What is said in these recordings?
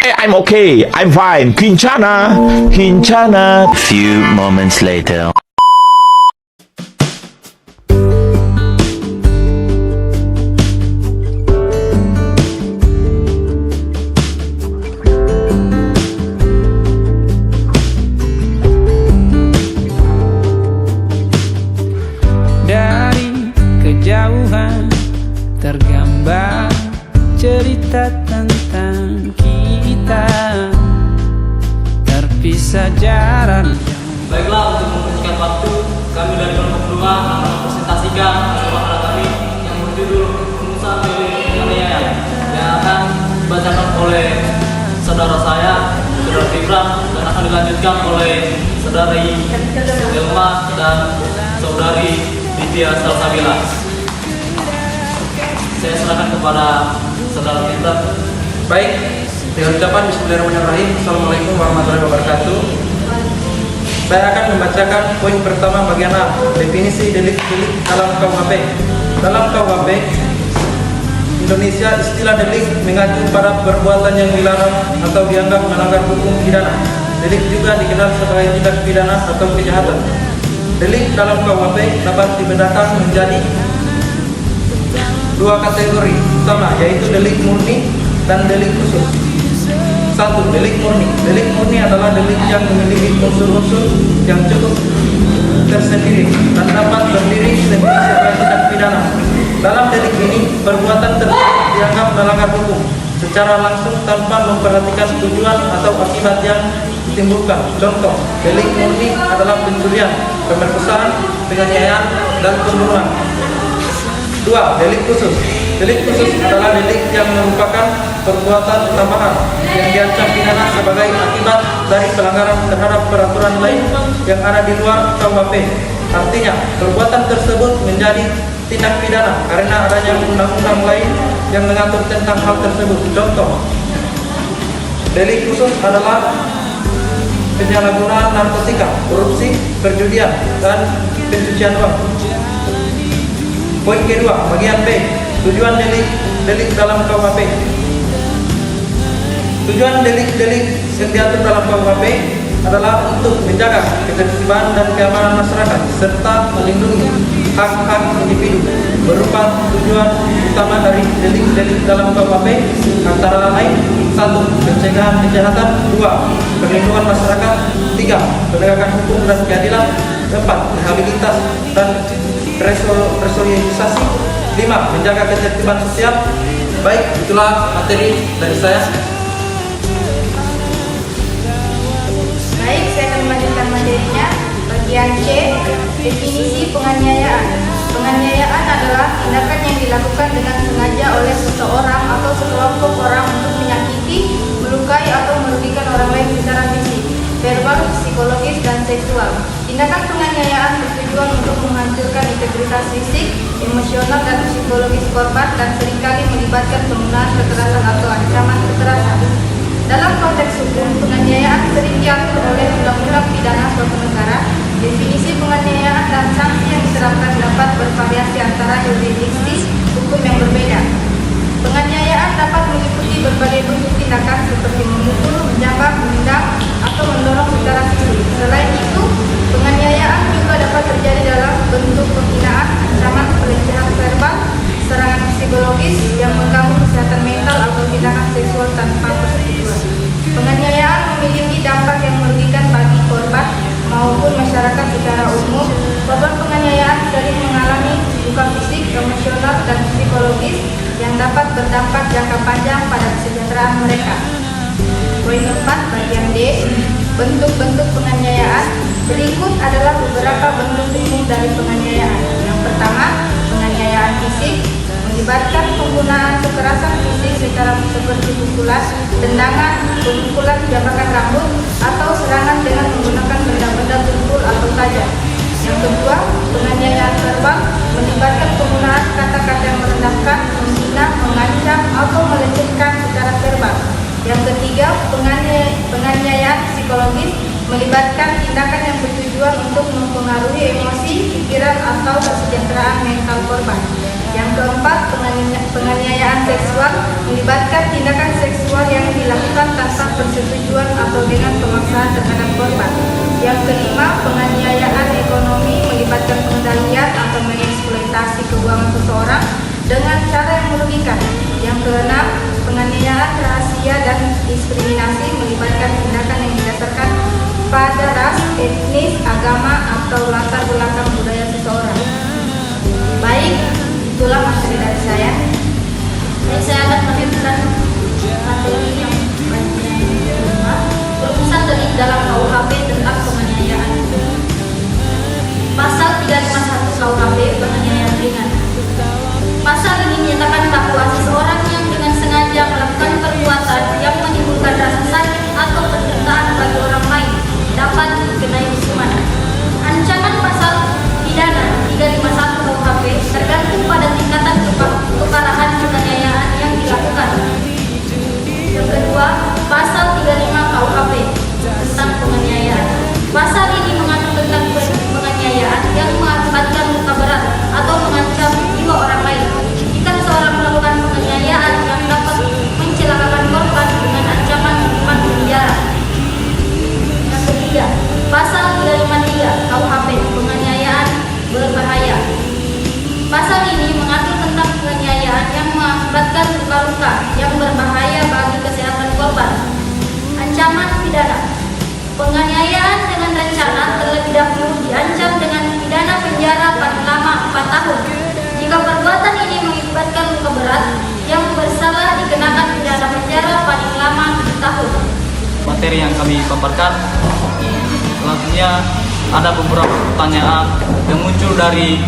I'm okay. I'm fine. Kincana. Kincana. Few moments later. Dari kejauhan tergambar cerita tentang kita, terpisah jarak. Baiklah, untuk mempersingkat waktu, kami dari kelompok 2 akan mempresentasikan makalah kami yang berjudul Rumusan Milik Penganiayaan yang akan dibacakan oleh saudara saya, saudara Fibran, dan akan dilanjutkan oleh saudari Delma dan saudari Livia Salsabila. Saya serahkan kepada saudara Fibran. Baik, dengan ucapan Bismillahirrahmanirrahim. Assalamualaikum warahmatullahi wabarakatuh. Saya akan membacakan poin pertama bagian A, definisi delik-delik dalam KUHP. Dalam KUHP Indonesia, istilah delik mengacu pada perbuatan yang dilarang atau dianggap melanggar hukum pidana. Delik juga dikenal sebagai tindak pidana atau kejahatan. Delik dalam KUHP dapat dibedakan menjadi dua kategori utama, yaitu delik murni dan delik khusus. 1. Delik murni. Delik murni adalah delik yang memiliki unsur-unsur yang cukup tersendiri dan dapat berdiri sendiri sebagai tindak pidana. Dalam delik ini, perbuatan tersebut dianggap melanggar hukum secara langsung tanpa memperhatikan tujuan atau akibat yang ditimbulkan. Contoh, delik murni adalah pencurian, pemerkosaan, penganiayaan, dan pembunuhan. 2. Delik khusus. Delik khusus adalah delik yang merupakan perbuatan tambahan yang diancam pidana sebagai akibat dari pelanggaran terhadap peraturan lain yang ada di luar KUHP. Artinya, perbuatan tersebut menjadi tindak pidana karena adanya undang-undang lain yang mengatur tentang hal tersebut. Contoh, delik khusus adalah penyalahgunaan narkotika, korupsi, perjudian, dan pencucian uang. Poin kedua, bagian B, tujuan delik dalam KUHP. Tujuan delik-delik yang diatur dalam KUHP adalah untuk menjaga ketertiban dan keamanan masyarakat serta melindungi hak-hak individu. Berupa tujuan utama dari delik-delik dalam KUHP antara lain: 1. Pencegahan kejahatan, 2. Perlindungan masyarakat, 3. Penegakan hukum dan keadilan, 4. Rehabilitas dan resosialisasi, 5. Menjaga ketertiban sosial. Baik, itulah materi dari saya. Baik, saya akan melanjutkan materinya. Bagian C, definisi penganiayaan. Penganiayaan adalah tindakan yang dilakukan dengan sengaja oleh seseorang atau sekelompok orang untuk menyakiti, melukai atau merugikan orang lain secara fisik, verbal, psikologis, dan seksual. Tindakan penganiayaan bertujuan untuk menghancurkan integritas fisik, emosional, dan psikologis korban dan seringkali melibatkan penggunaan kekerasan atau ancaman kekerasan. Dalam konteks hukum, penganiayaan sering diatur oleh Undang-Undang Pidana suatu negara. Definisi penganiayaan dan sanksi yang diterapkan dapat bervariasi antara yurisdiksi hukum yang berbeda. Penganiayaan dapat meliputi berbagai bentuk tindakan seperti memukul, menjambak, menendang, atau mendorong secara fisik. Selain itu, penganiayaan juga dapat terjadi dalam bentuk penghinaan, ancaman, pelecehan verbal, serangan psikologis yang mengganggu kesehatan mental, atau tindakan seksual tanpa persetujuan. Penganiayaan memiliki dampak yang merugikan bagi korban maupun masyarakat secara umum. Korban penganiayaan sering mengalami luka fisik, emosional, dan psikologis yang dapat berdampak jangka panjang pada kesejahteraan mereka. Poin 4, bagian D, bentuk-bentuk penganiayaan. Berikut adalah beberapa bentuk umum dari penganiayaan. Yang pertama, penganiayaan fisik melibatkan penggunaan kekerasan fisik seperti pukulan, tendangan, pemukulan, jabakan rambut, atau serangan dengan menggunakan benda-benda tumpul atau tajam. Yang kedua, penganiayaan verbal melibatkan penggunaan kata-kata yang merendahkan, menghina, mengancam, atau melecehkan secara verbal. Yang ketiga, penganiayaan psikologis melibatkan tindakan yang bertujuan untuk mempengaruhi emosi, pikiran, atau kesejahteraan mental korban. Yang keempat, penganiayaan seksual melibatkan tindakan seksual yang dilakukan tanpa materi yang kami paparkan. Selanjutnya ada beberapa pertanyaan yang muncul dari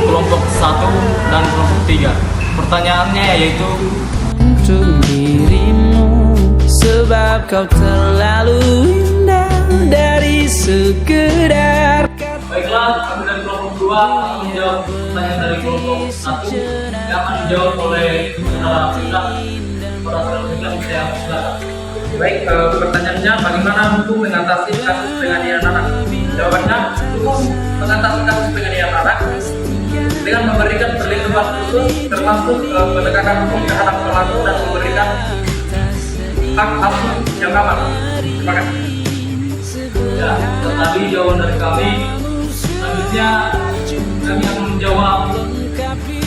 kelompok 1 dan kelompok 3. Pertanyaannya yaitu, untuk dirimu, sebab kau terlalu indah dari sekedar baiklah, kami dari kelompok 2 akan menjawab pertanyaan dari kelompok 1 yang akan dijawab oleh saudara Fitra. Saudara Fitra, saya silakan. Baik, pertanyaannya bagaimana hukum mengatasi kasus penganiayaan anak? Jawabannya, hukum mengatasi kasus penganiayaan anak dengan memberikan perlindungan khusus termasuk penegakan hukum terhadap pelaku dan memberikan hak asuh yang aman. Terima kasih. Ya, itu tadi jawaban dari kami. Selanjutnya kami akan menjawab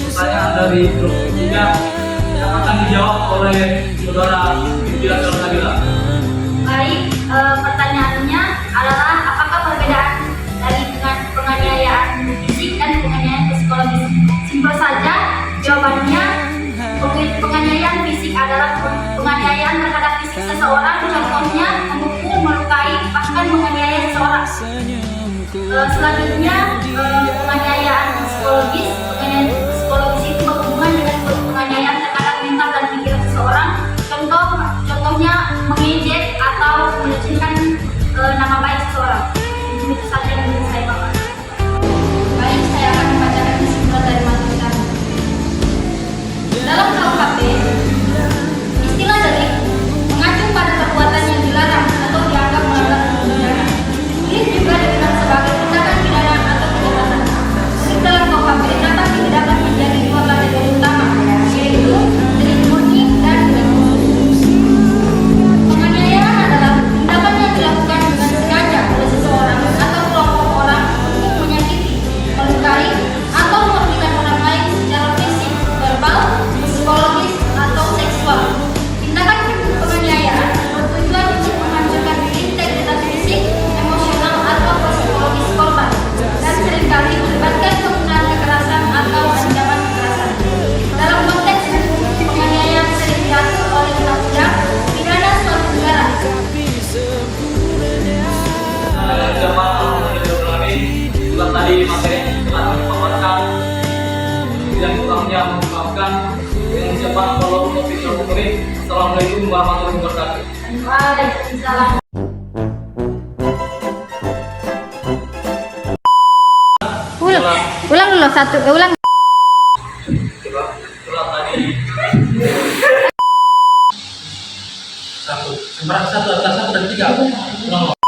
pertanyaan dari kelompok 3 yang akan dijawab oleh saudara Vivian Nabila. Baik, pertanyaannya adalah apakah perbedaan dari penganiayaan fisik dan penganiayaan psikologis? Simpel saja, jawabannya penganiayaan fisik adalah penganiayaan terhadap fisik seseorang, contohnya memukul, melukai, bahkan menganiaya seseorang. Selanjutnya, penganiayaan psikologis. Penganiayaan psikologis itu berhubungan dengan penganiayaan terhadap mental dan pikiran seseorang. Contohnya mengejek atau melecehkan nama baik seseorang. Itu saja yang bisa saya paparkan. Baik, saya akan membacakan kesimpulan dari materi kami. Dalam KUHP, istilah delik mengacu pada perbuatan yang dilarang atau dianggap melanggar hukum pidana. Delik juga dikenal sebagai tindakan pidana atau kejahatan. Delik dalam KUHP dapat dibedakan menjadi dua kategori utama, yaitu delik murni dan delik khusus. Penganiayaan adalah tindakan yang dilakukan dengan sengaja oleh seseorang atau kelompok orang untuk menyakiti, melukai, atau merugikan orang lain secara fisik, verbal, psikologis, atau seksual. Tindakan penganiayaan bertujuan untuk menghancurkan integritas fisik, emosional, atau psikologis korban, dan seringkali melibatkan penggunaan kekerasan atau ancaman kekerasan. Dalam konteks hukum, penganiayaan sering diatur oleh undang-undang pidana suatu negara. Setelah tadi materi yang telah kami paparkan, tidak kurangnya mengungkapkan dengan ucapan kalau Assalamualaikum warahmatullahi wabarakatuh. Waalaikumsalam. Ulang dulu satu, ulang. Setelah tadi satu, semarang 1 atas 1 dan 3. Ulang.